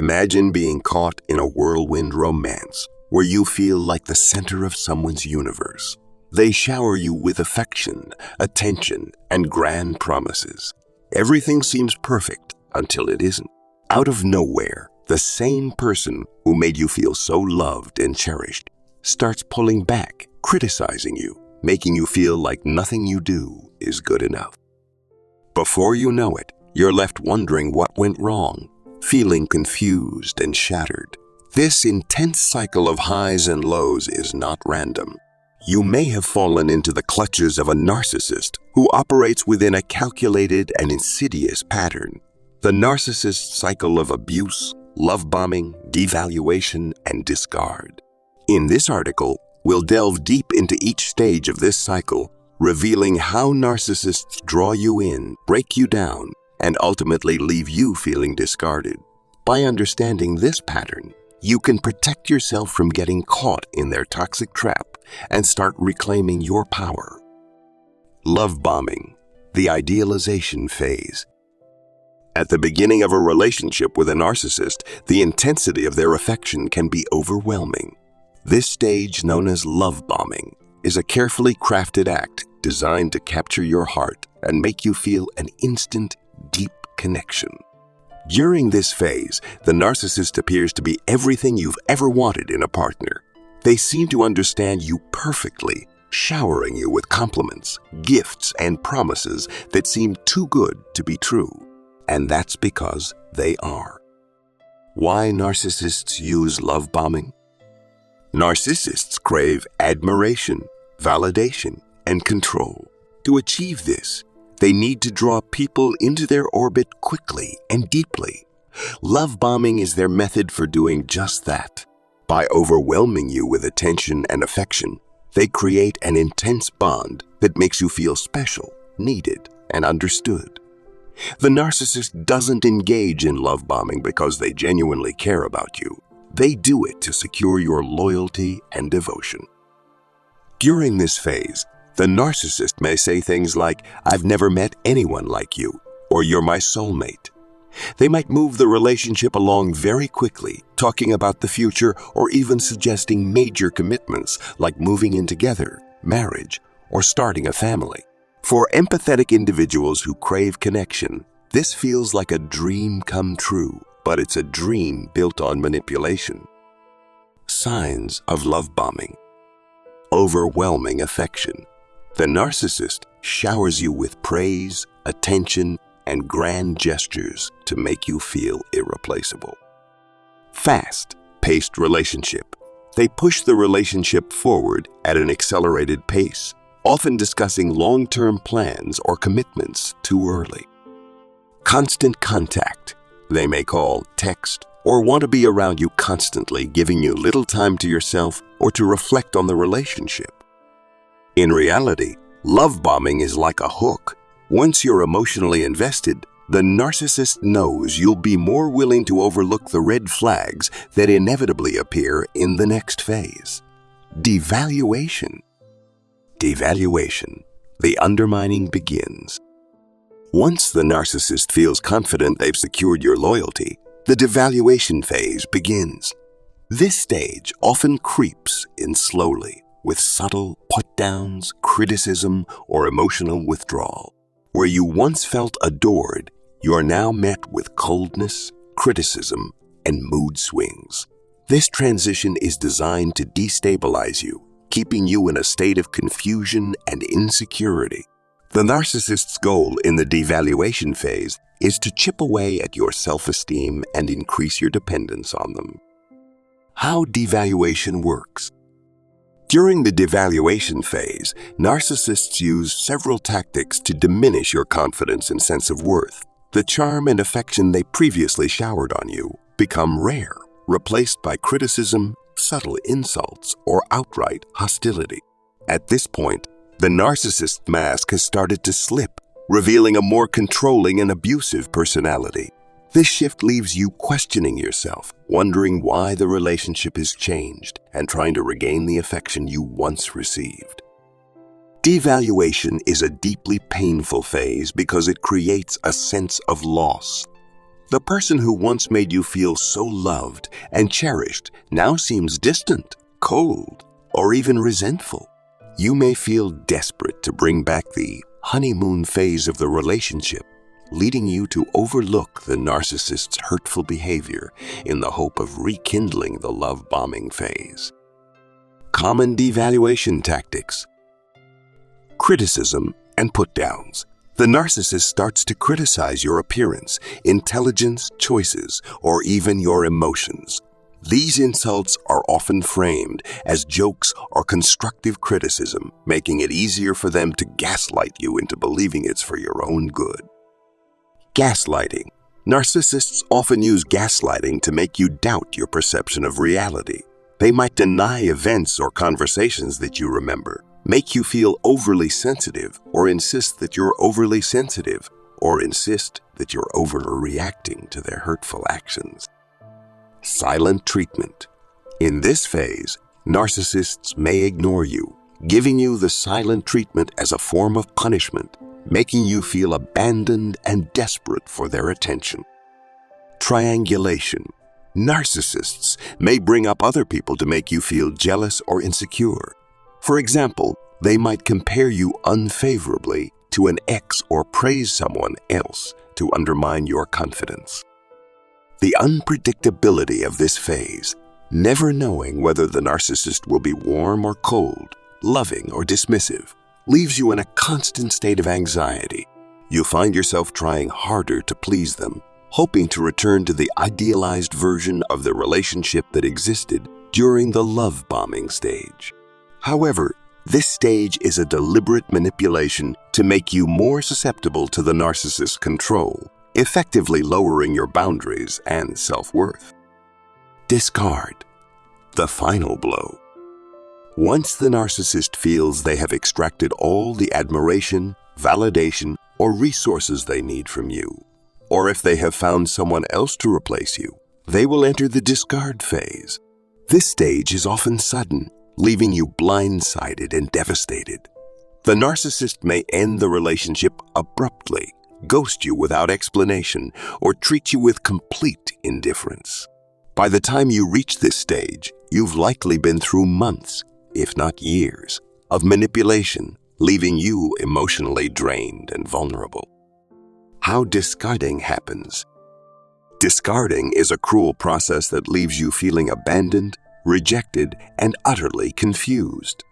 Imagine being caught in a whirlwind romance where you feel like the center of someone's universe. They shower you with affection, attention, and grand promises. Everything seems perfect until it isn't. Out of nowhere, the same person who made you feel so loved and cherished starts pulling back, criticizing you, making you feel like nothing you do is good enough. Before you know it, you're left wondering what went wrong, feeling confused and shattered. This intense cycle of highs and lows is not random. You may have fallen into the clutches of a narcissist who operates within a calculated and insidious pattern. The narcissist cycle of abuse, love bombing, devaluation, and discard. In this article, we'll delve deep into each stage of this cycle, revealing how narcissists draw you in, break you down, and ultimately leave you feeling discarded. By understanding this pattern, you can protect yourself from getting caught in their toxic trap and start reclaiming your power. Love bombing, the idealization phase. At the beginning of a relationship with a narcissist, the intensity of their affection can be overwhelming. This stage, known as love bombing, is a carefully crafted act designed to capture your heart and make you feel an instant, deep connection. During this phase, the narcissist appears to be everything you've ever wanted in a partner. They seem to understand you perfectly, showering you with compliments, gifts, and promises that seem too good to be true. And that's because they are. Why narcissists use love bombing? Narcissists crave admiration, validation, and control. To achieve this, they need to draw people into their orbit quickly and deeply. Love bombing is their method for doing just that. By overwhelming you with attention and affection, they create an intense bond that makes you feel special, needed, and understood. The narcissist doesn't engage in love bombing because they genuinely care about you. They do it to secure your loyalty and devotion. During this phase, the narcissist may say things like, "I've never met anyone like you," or "You're my soulmate." They might move the relationship along very quickly, talking about the future or even suggesting major commitments like moving in together, marriage, or starting a family. For empathetic individuals who crave connection, this feels like a dream come true, but it's a dream built on manipulation. Signs of love bombing. Overwhelming affection. The narcissist showers you with praise, attention, and grand gestures to make you feel irreplaceable. Fast-paced relationship. They push the relationship forward at an accelerated pace, often discussing long-term plans or commitments too early. Constant contact. They may call, text, or want to be around you constantly, giving you little time to yourself or to reflect on the relationship. In reality, love bombing is like a hook. Once you're emotionally invested, the narcissist knows you'll be more willing to overlook the red flags that inevitably appear in the next phase. Devaluation. Devaluation. The undermining begins. Once the narcissist feels confident they've secured your loyalty, the devaluation phase begins. This stage often creeps in slowly, with subtle put-downs, criticism, or emotional withdrawal. Where you once felt adored, you are now met with coldness, criticism, and mood swings. This transition is designed to destabilize you, keeping you in a state of confusion and insecurity. The narcissist's goal in the devaluation phase is to chip away at your self-esteem and increase your dependence on them. How devaluation works. During the devaluation phase, narcissists use several tactics to diminish your confidence and sense of worth. The charm and affection they previously showered on you become rare, replaced by criticism, subtle insults, or outright hostility. At this point, the narcissist mask has started to slip, revealing a more controlling and abusive personality. This shift leaves you questioning yourself, wondering why the relationship has changed, and trying to regain the affection you once received. Devaluation is a deeply painful phase because it creates a sense of loss. The person who once made you feel so loved and cherished now seems distant, cold, or even resentful. You may feel desperate to bring back the honeymoon phase of the relationship, leading you to overlook the narcissist's hurtful behavior in the hope of rekindling the love-bombing phase. Common devaluation tactics. Criticism and put-downs. The narcissist starts to criticize your appearance, intelligence, choices, or even your emotions. These insults are often framed as jokes or constructive criticism, making it easier for them to gaslight you into believing it's for your own good. Gaslighting. Narcissists often use gaslighting to make you doubt your perception of reality. They might deny events or conversations that you remember, make you feel overly sensitive, or insist that you're overly sensitive, or insist that you're overreacting to their hurtful actions. Silent treatment. In this phase, narcissists may ignore you, giving you the silent treatment as a form of punishment, making you feel abandoned and desperate for their attention. Triangulation. Narcissists may bring up other people to make you feel jealous or insecure. For example, they might compare you unfavorably to an ex or praise someone else to undermine your confidence. The unpredictability of this phase, never knowing whether the narcissist will be warm or cold, loving or dismissive, leaves you in a constant state of anxiety. You find yourself trying harder to please them, hoping to return to the idealized version of the relationship that existed during the love-bombing stage. However, this stage is a deliberate manipulation to make you more susceptible to the narcissist's control, effectively lowering your boundaries and self-worth. Discard. The final blow. Once the narcissist feels they have extracted all the admiration, validation, or resources they need from you, or if they have found someone else to replace you, they will enter the discard phase. This stage is often sudden, leaving you blindsided and devastated. The narcissist may end the relationship abruptly, ghost you without explanation, or treat you with complete indifference. By the time you reach this stage, you've likely been through months, if not years, of manipulation, leaving you emotionally drained and vulnerable. How discarding happens. Discarding is a cruel process that leaves you feeling abandoned, rejected, and utterly confused.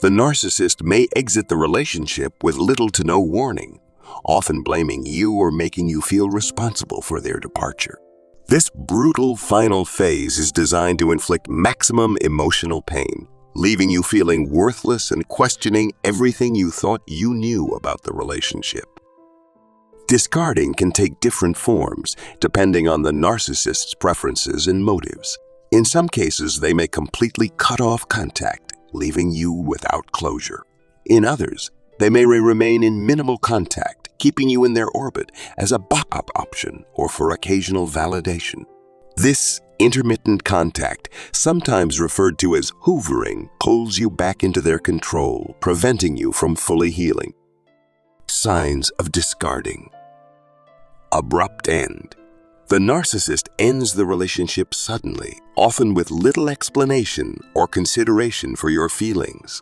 The narcissist may exit the relationship with little to no warning, often blaming you or making you feel responsible for their departure. This brutal final phase is designed to inflict maximum emotional pain, leaving you feeling worthless and questioning everything you thought you knew about the relationship. Discarding can take different forms depending on the narcissist's preferences and motives. In some cases, they may completely cut off contact, leaving you without closure. In others, they may remain in minimal contact, keeping you in their orbit as a backup option or for occasional validation. This intermittent contact, sometimes referred to as hoovering, pulls you back into their control, preventing you from fully healing. Signs of discarding. Abrupt end. The narcissist ends the relationship suddenly, often with little explanation or consideration for your feelings.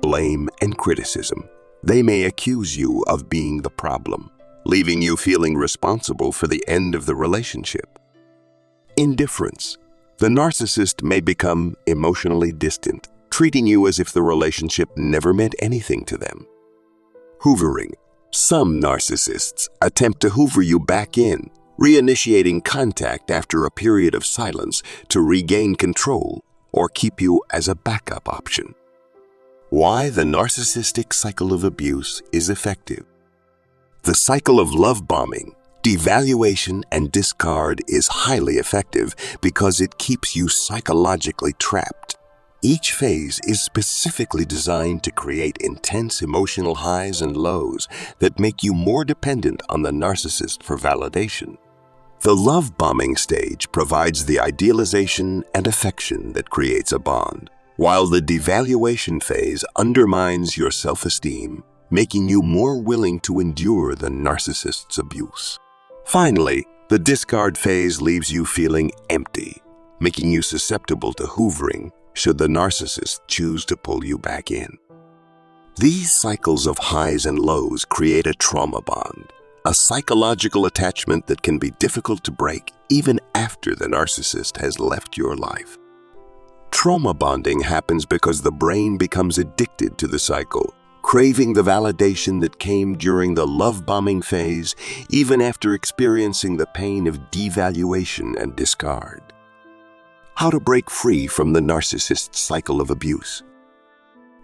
Blame and criticism. They may accuse you of being the problem, leaving you feeling responsible for the end of the relationship. Indifference. The narcissist may become emotionally distant, treating you as if the relationship never meant anything to them. Hoovering. Some narcissists attempt to hoover you back in, reinitiating contact after a period of silence to regain control or keep you as a backup option. Why the narcissistic cycle of abuse is effective. The cycle of love bombing, devaluation, and discard is highly effective because it keeps you psychologically trapped. Each phase is specifically designed to create intense emotional highs and lows that make you more dependent on the narcissist for validation. The love bombing stage provides the idealization and affection that creates a bond, while the devaluation phase undermines your self-esteem, making you more willing to endure the narcissist's abuse. Finally, The discard phase leaves you feeling empty, making you susceptible to hoovering should the narcissist choose to pull you back in. These cycles of highs and lows create a trauma bond, a psychological attachment that can be difficult to break even after the narcissist has left your life. Trauma bonding happens because the brain becomes addicted to the cycle, craving the validation that came during the love-bombing phase, even after experiencing the pain of devaluation and discard. How to break free from the narcissist's cycle of abuse.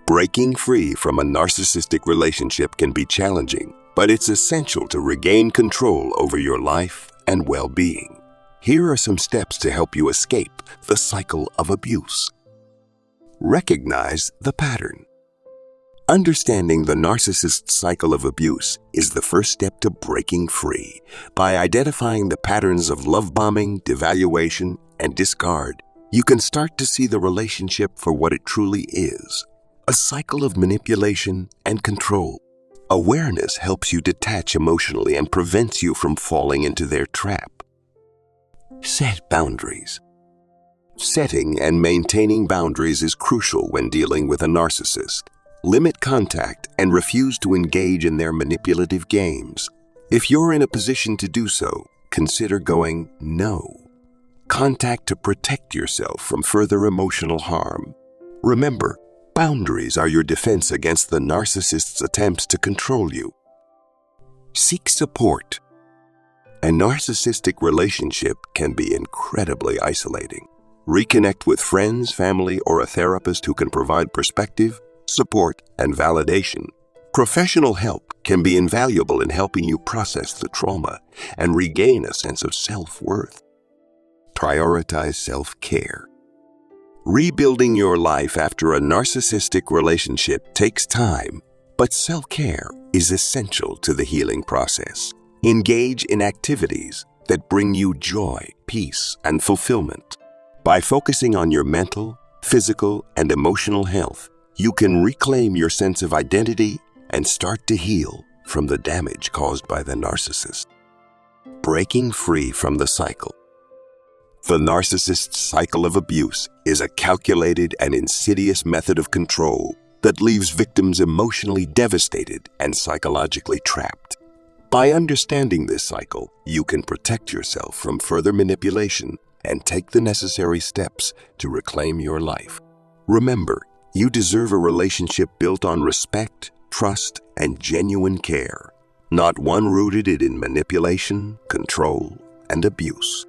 Breaking free from a narcissistic relationship can be challenging, but it's essential to regain control over your life and well-being. Here are some steps to help you escape the cycle of abuse. Recognize the pattern. Understanding the narcissist's cycle of abuse is the first step to breaking free. By identifying the patterns of love-bombing, devaluation, and discard, you can start to see the relationship for what it truly is, a cycle of manipulation and control. Awareness helps you detach emotionally and prevents you from falling into their trap. Set boundaries. Setting and maintaining boundaries is crucial when dealing with a narcissist. Limit contact and refuse to engage in their manipulative games. If you're in a position to do so, consider going no. Contact to protect yourself from further emotional harm. Remember, boundaries are your defense against the narcissist's attempts to control you. Seek support. A narcissistic relationship can be incredibly isolating. Reconnect with friends, family, or a therapist who can provide perspective, support, and validation. Professional help can be invaluable in helping you process the trauma and regain a sense of self-worth. Prioritize self-care. Rebuilding your life after a narcissistic relationship takes time, but self-care is essential to the healing process. Engage in activities that bring you joy, peace, and fulfillment. By focusing on your mental, physical, and emotional health, you can reclaim your sense of identity and start to heal from the damage caused by the narcissist. Breaking free from the cycle. The narcissist's cycle of abuse is a calculated and insidious method of control that leaves victims emotionally devastated and psychologically trapped. By understanding this cycle, you can protect yourself from further manipulation and take the necessary steps to reclaim your life. Remember, you deserve a relationship built on respect, trust, and genuine care, not one rooted in manipulation, control, and abuse.